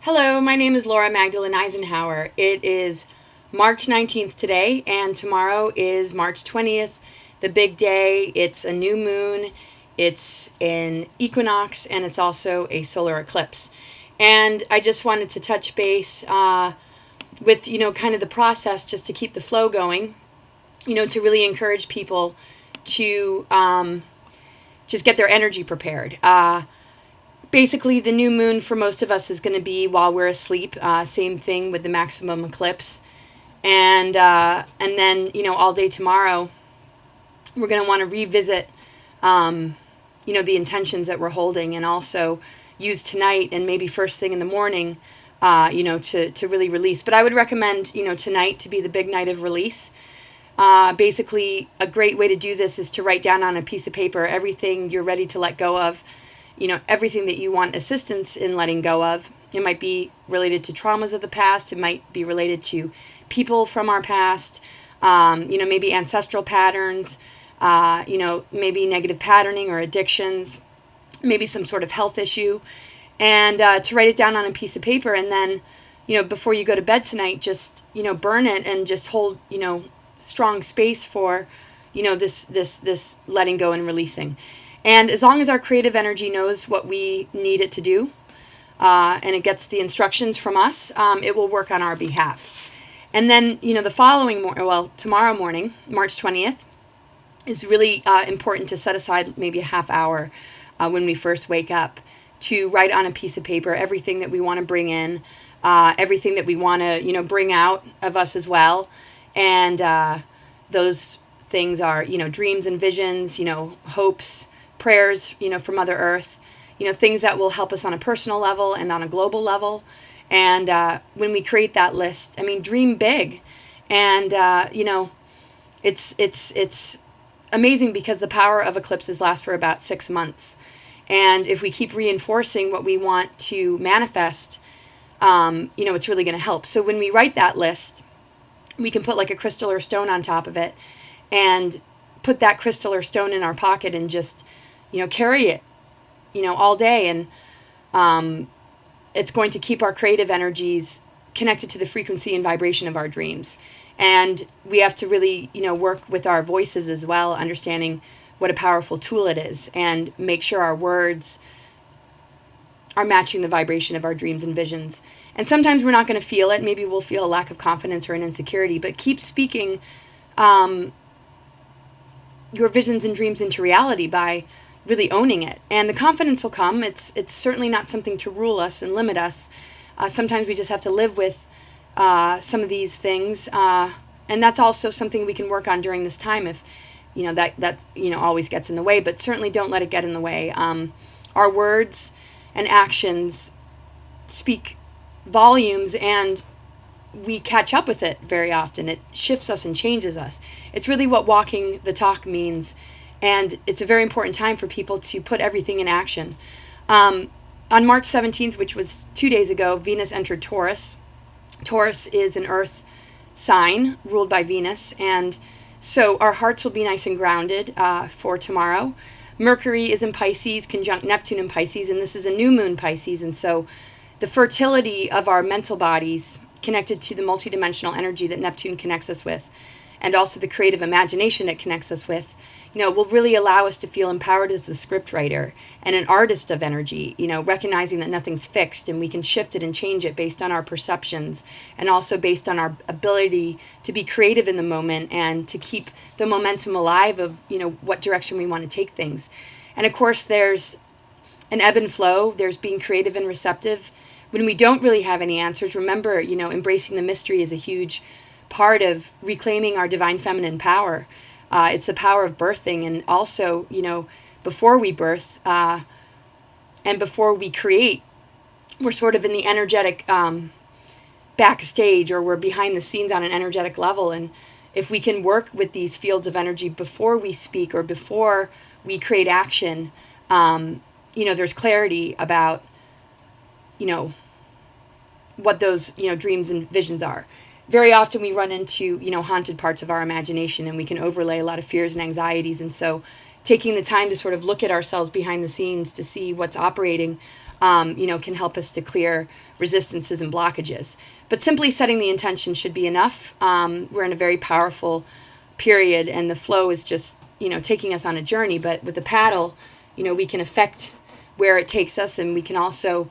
Hello, my name is Laura Magdalene Eisenhower. It is March 19th today, and tomorrow is March 20th, the big day. It's a new moon, it's an equinox, and it's also a solar eclipse. And I just wanted to touch base with, kind of the process just to keep the flow going, to really encourage people to just get their energy prepared. Basically, the new moon for most of us is going to be while we're asleep. Same thing with the maximum eclipse, and then all day tomorrow, we're going to want to revisit, the intentions that we're holding, and also use tonight and maybe first thing in the morning, to really release. But I would recommend tonight to be the big night of release. Basically, a great way to do this is to write down on a piece of paper everything you're ready to let go of. Everything that you want assistance in letting go of. It might be related to traumas of the past. It might be related to people from our past, maybe ancestral patterns, maybe negative patterning or addictions, maybe some sort of health issue. And to write it down on a piece of paper, and then, before you go to bed tonight, just, burn it and just hold, strong space for, this letting go and releasing. And as long as our creative energy knows what we need it to do, and it gets the instructions from us, it will work on our behalf. And then, the following tomorrow morning, March 20th, is really important to set aside maybe a half hour when we first wake up to write on a piece of paper everything that we want to bring in, everything that we want to, bring out of us as well. And those things are, dreams and visions, hopes, prayers, from Mother Earth, things that will help us on a personal level and on a global level. And when we create that list, dream big. And, it's amazing because the power of eclipses lasts for about 6 months. And if we keep reinforcing what we want to manifest, it's really going to help. So when we write that list, we can put like a crystal or stone on top of it and put that crystal or stone in our pocket and just carry it, all day. And it's going to keep our creative energies connected to the frequency and vibration of our dreams. And we have to really, work with our voices as well, understanding what a powerful tool it is, and make sure our words are matching the vibration of our dreams and visions. And sometimes we're not going to feel it. Maybe we'll feel a lack of confidence or an insecurity, but keep speaking your visions and dreams into reality by really owning it, and the confidence will come. It's certainly not something to rule us and limit us. Sometimes we just have to live with some of these things, and that's also something we can work on during this time if that always gets in the way. But certainly don't let it get in the way. Our words and actions speak volumes, and we catch up with it very often. It shifts us and changes us. It's really what walking the talk means. And it's a very important time for people to put everything in action. On March 17th, which was 2 days ago, Venus entered Taurus. Taurus is an earth sign ruled by Venus. And so our hearts will be nice and grounded for tomorrow. Mercury is in Pisces, conjunct Neptune in Pisces, and this is a new moon Pisces. And so the fertility of our mental bodies connected to the multidimensional energy that Neptune connects us with, and also the creative imagination it connects us with, will really allow us to feel empowered as the scriptwriter and an artist of energy, recognizing that nothing's fixed and we can shift it and change it based on our perceptions, and also based on our ability to be creative in the moment and to keep the momentum alive of, what direction we want to take things. And of course, there's an ebb and flow. There's being creative and receptive. When we don't really have any answers, remember, embracing the mystery is a huge part of reclaiming our divine feminine power. It's the power of birthing, and also, before we birth and before we create, we're sort of in the energetic backstage, or we're behind the scenes on an energetic level. And if we can work with these fields of energy before we speak or before we create action, there's clarity about, what those, dreams and visions are. Very often we run into, haunted parts of our imagination, and we can overlay a lot of fears and anxieties. And so taking the time to sort of look at ourselves behind the scenes to see what's operating can help us to clear resistances and blockages. But simply setting the intention should be enough. We're in a very powerful period, and the flow is just, taking us on a journey. But with the paddle, we can affect where it takes us, and we can also,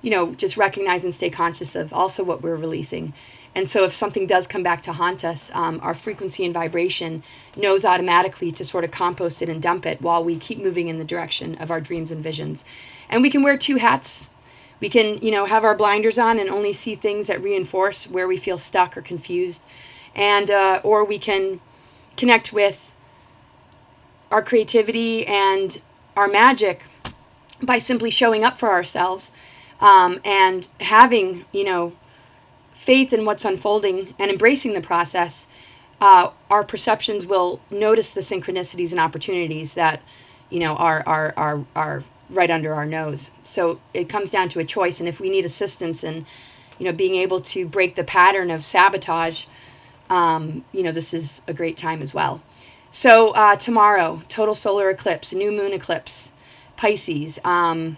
just recognize and stay conscious of also what we're releasing. And so if something does come back to haunt us, our frequency and vibration knows automatically to sort of compost it and dump it while we keep moving in the direction of our dreams and visions. And we can wear two hats. We can, have our blinders on and only see things that reinforce where we feel stuck or confused. And, or we can connect with our creativity and our magic by simply showing up for ourselves, and having, faith in what's unfolding and embracing the process. Our perceptions will notice the synchronicities and opportunities that, are right under our nose. So it comes down to a choice. And if we need assistance in, being able to break the pattern of sabotage, this is a great time as well. So tomorrow, total solar eclipse, new moon eclipse, Pisces, and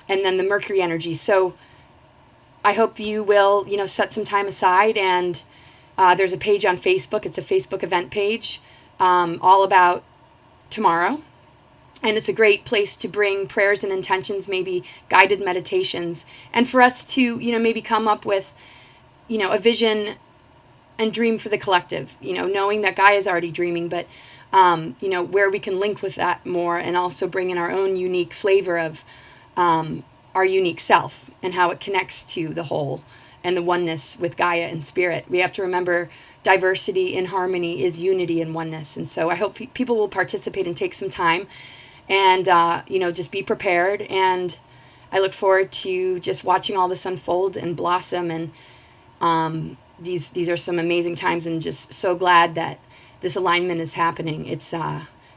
then the Mercury energy. So I hope you will, set some time aside, and there's a page on Facebook. It's a Facebook event page, all about tomorrow. And it's a great place to bring prayers and intentions, maybe guided meditations, and for us to, maybe come up with, a vision and dream for the collective, knowing that Gaia is already dreaming, but, where we can link with that more and also bring in our own unique flavor of our unique self and how it connects to the whole and the oneness with Gaia and spirit. We have to remember diversity in harmony is unity and oneness. And so I hope people will participate and take some time and, just be prepared. And I look forward to just watching all this unfold and blossom. And these are some amazing times, and just so glad that this alignment is happening. It's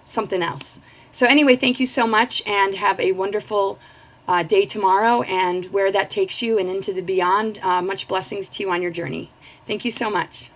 something else. So anyway, thank you so much, and have a wonderful day tomorrow, and where that takes you and into the beyond. Much blessings to you on your journey. Thank you so much.